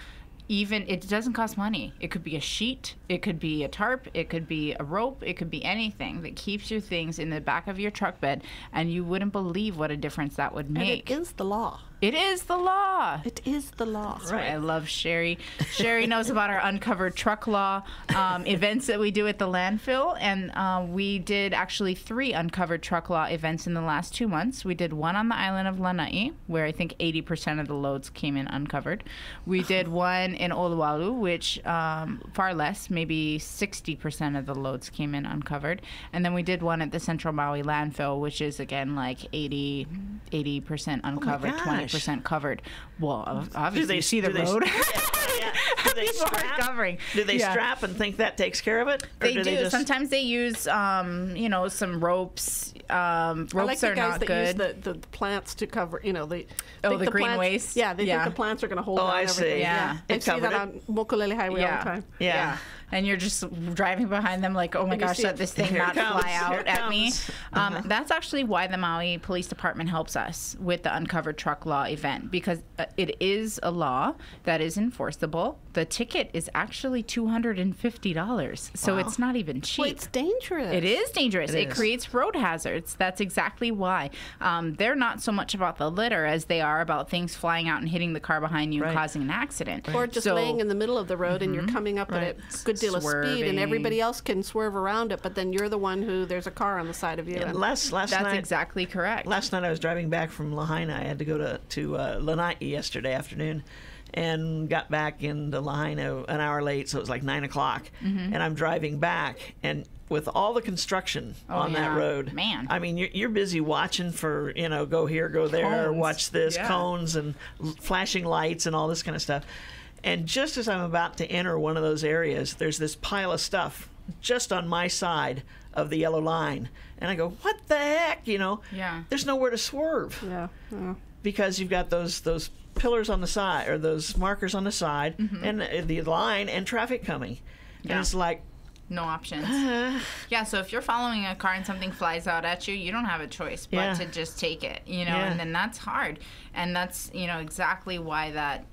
even, it doesn't cost money. It could be a sheet, it could be a tarp, it could be a rope, it could be anything that keeps your things in the back of your truck bed, and you wouldn't believe what a difference that would make. And it is the law. It is the law. It is the law. That's right. I love Sherry. Sherry knows about our Uncovered Truck Law events that we do at the landfill. And we did actually 3 Uncovered Truck Law events in the last 2 months. We did one on the island of Lanai, where I think 80% of the loads came in uncovered. We did one in Oluwalu, which far less, maybe 60% of the loads came in uncovered. And then we did one at the Central Maui landfill, which is, again, like 80% uncovered, 20% covered. Well, obviously, you see the road. People are covering. Do they strap and think that takes care of it? Or they do. Sometimes they use, you know, some ropes. Ropes I like the are guys not that good. use the plants to cover, you know, the green plants, waste? Yeah, they Yeah. think the plants are going to hold Oh, on I everything. see. Yeah. I It see covered that it. on Mokulele Highway all the time. Yeah. And you're just driving behind them like, oh my And you gosh, see let it. this thing Here not it comes. fly Here out it at me. comes. That's actually why the Maui Police Department helps us with the Uncovered Truck Law event, because it is a law that is enforceable. The ticket is actually $250, so it's not even cheap. Well, it's dangerous. It is dangerous. It It is. creates road hazards. That's exactly why. They're not so much about the litter as they are about things flying out and hitting the car behind you Right. and causing an accident. Or just So- laying in the middle of the road and you're coming up at a good deal of speed, Swerving. and everybody else can swerve around it, but then you're the one who there's a car on the side of you. And And last That's night, exactly correct. Last night I was driving back from Lahaina. I had to go to Lanai yesterday afternoon, and got back into Lahaina an hour late, so it was like 9 o'clock. Mm-hmm. And I'm driving back, and with all the construction on that yeah. road, Man. I mean, you're busy watching for, you know, go here, go there, Cones. watch this, Yeah. cones and flashing lights and all this kind of stuff. And just as I'm about to enter one of those areas, there's this pile of stuff just on my side of the yellow line. And I go, what the heck? You know, Yeah. there's nowhere to swerve yeah. because you've got those pillars on the side, or those markers on the side, and the line and traffic coming. And Yeah. it's like, No options. Yeah, so if you're following a car and something flies out at you, you don't have a choice but Yeah. to just take it, you know, Yeah. and then that's hard. And that's, you know, exactly why that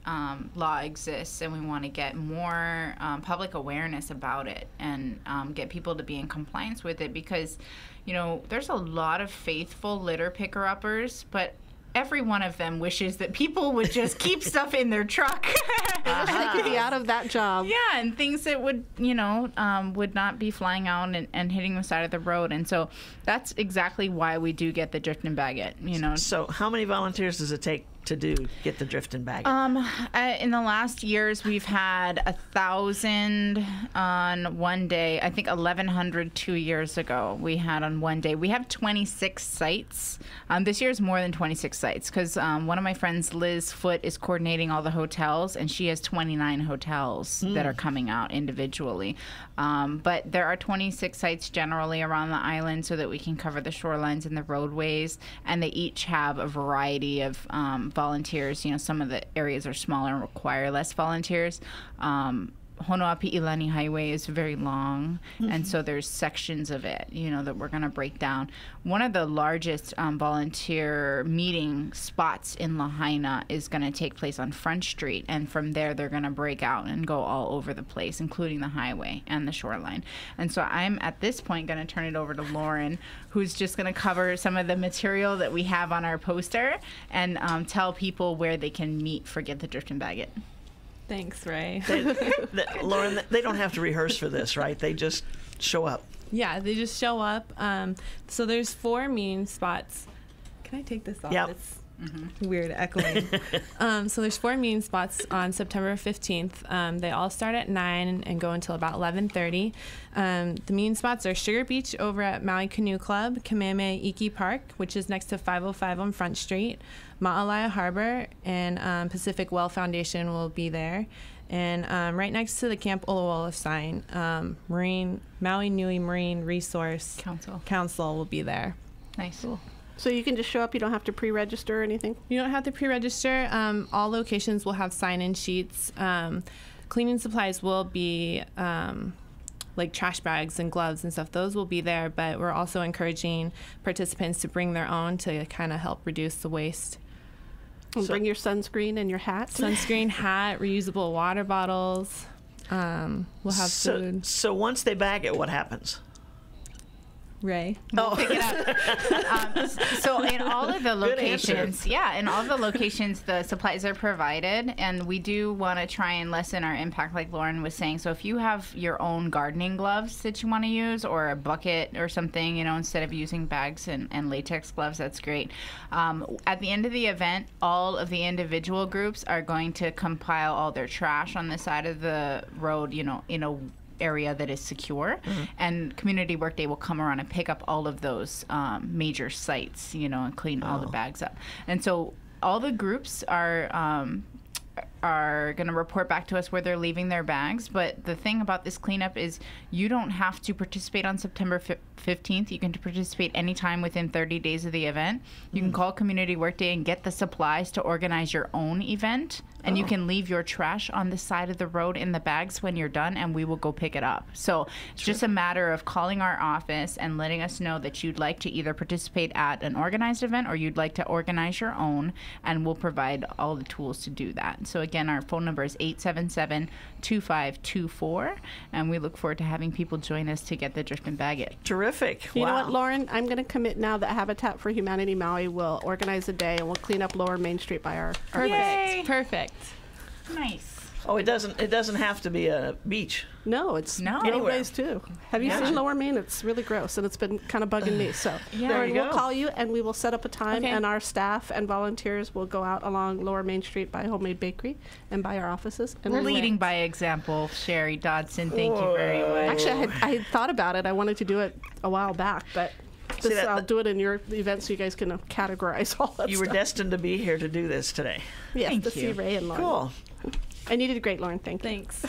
law exists, and we want to get more public awareness about it and get people to be in compliance with it, because, you know, there's a lot of faithful litter picker-uppers, but every one of them wishes that people would just keep stuff in their truck. I wish they could be out of that job. Yeah, and things that would, you know, would not be flying out and hitting the side of the road. And so that's exactly why we do Get the Drift and Bag It, you know. so how many volunteers does it take to Get the Drift and Bag It? In the last years, we've had 1,000 on one day. I think 1,100 2 years ago we had on one day. We have 26 sites. This year is more than 26 sites, because one of my friends, Liz Foote, is coordinating all the hotels, and she has 29 hotels that are coming out individually. But there are 26 sites generally around the island so that we can cover the shorelines and the roadways, and they each have a variety of volunteers. You know, some of the areas are smaller and require less volunteers. Honoapi'ilani Highway is very long, and so there's sections of it, that we're going to break down. One of the largest volunteer meeting spots in Lahaina is going to take place on Front Street, and from there they're going to break out and go all over the place, including the highway and the shoreline. And so I'm at this point going to turn it over to Lauren, who's just going to cover some of the material that we have on our poster and tell people where they can meet for Get the Drift and Bag It. Thanks, Ray. Lauren, they don't have to rehearse for this, right? They just show up. Yeah, they just show up. So there's 4 meeting spots. Can I take this off? Yep. It's weird echoing. So there's 4 meeting spots on September 15th. They all start at 9 and go until about 11:30. The meeting spots are Sugar Beach over at Maui Canoe Club, Kamehameha Iki Park, which is next to 505 on Front Street, Ma'alaya Harbor, and Pacific Well Foundation will be there. And right next to the Camp Olowola sign, Maui Nui Marine Resource Council will be there. Nice. Cool. So you can just show up. You don't have to pre-register or anything? You don't have to pre-register. All locations will have sign-in sheets. Cleaning supplies will be like trash bags and gloves and stuff. Those will be there, but we're also encouraging participants to bring their own to kind of help reduce the waste. And bring your sunscreen and your hat. Sunscreen, hat, reusable water bottles. We'll have food. So once they bag it, what happens? Ray. We'll pick it up. So in all of the locations, the supplies are provided, and we do want to try and lessen our impact, like Lauren was saying. So if you have your own gardening gloves that you want to use, or a bucket or something, instead of using bags and latex gloves, that's great. At the end of the event, all of the individual groups are going to compile all their trash on the side of the road, in a area that is secure, and Community Workday will come around and pick up all of those major sites, and clean all the bags up. And so all the groups are going to report back to us where they're leaving their bags. But the thing about this cleanup is you don't have to participate on September 15th. You can participate anytime within 30 days of the event. You can call Community Workday and get the supplies to organize your own event. And you can leave your trash on the side of the road in the bags when you're done, and we will go pick it up. So it's just a matter of calling our office and letting us know that you'd like to either participate at an organized event or you'd like to organize your own, and we'll provide all the tools to do that. So again, our phone number is 877-2524, and we look forward to having people join us to Get the Drift and Bag It. Terrific. You know what, Lauren? I'm going to commit now that Habitat for Humanity Maui will organize a day, and we'll clean up Lower Main Street by our Perfect. Perfect. Nice. Oh, it doesn't have to be a beach. No, it's anywhere. roadways too. Have you seen Lower Main? It's really gross, and it's been kind of bugging me. So There you go. we'll call you, and we will set up a time, Okay. and our staff and volunteers will go out along Lower Main Street by Homemade Bakery and by our offices. And We're we'll- leading by example, Sherry Dodson. Thank you very much. Actually, I had thought about it. I wanted to do it a while back, but I'll do it in your event so you guys can categorize all that You were stuff. destined to be here to do this today. Yes, Thank to you. see Ray and Lauren. Cool. And you did great, Lauren. Thank you. Thanks.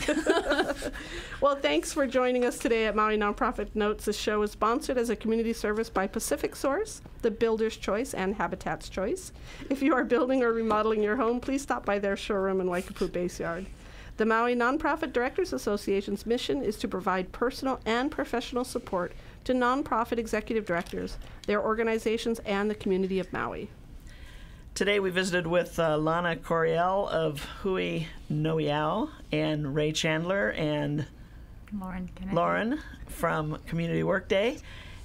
Well, thanks for joining us today at Maui Nonprofit Notes. This show is sponsored as a community service by Pacific Source, The Builder's Choice, and Habitat's Choice. If you are building or remodeling your home, please stop by their showroom in Waikapu Base Yard. The Maui Nonprofit Directors Association's mission is to provide personal and professional support to nonprofit executive directors, their organizations, and the community of Maui. Today we visited with Lana Coriel of Hui Noiau and Ray Chandler and Lauren from Community Workday.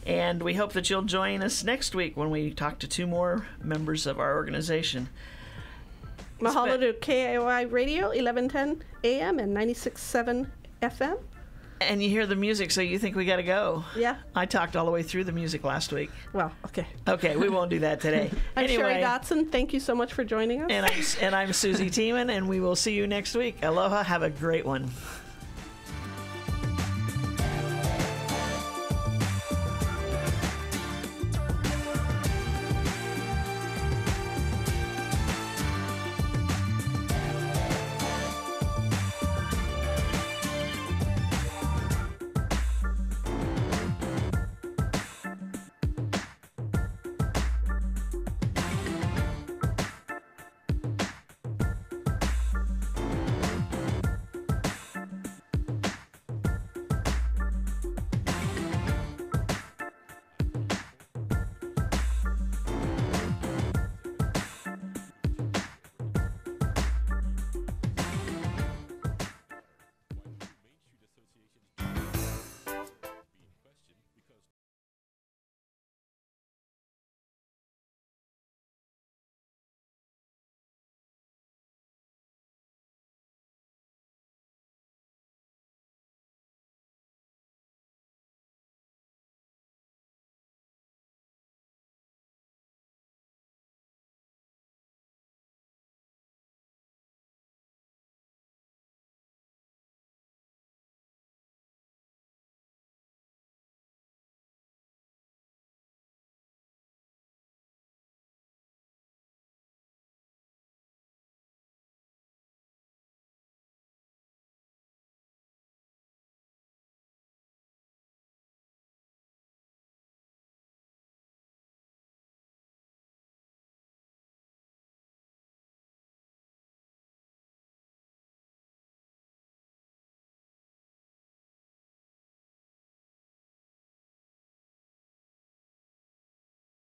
And we hope that you'll join us next week when we talk to 2 more members of our organization. Mahalo to KAOI Radio, 1110 AM and 96.7 FM. And you hear the music, so you think we got to go. Yeah. I talked all the way through the music last week. Well, okay. Okay, we won't do that today. I'm Sherry Dotson. Thank you so much for joining us. And I'm Susie Tiemann, and we will see you next week. Aloha. Have a great one.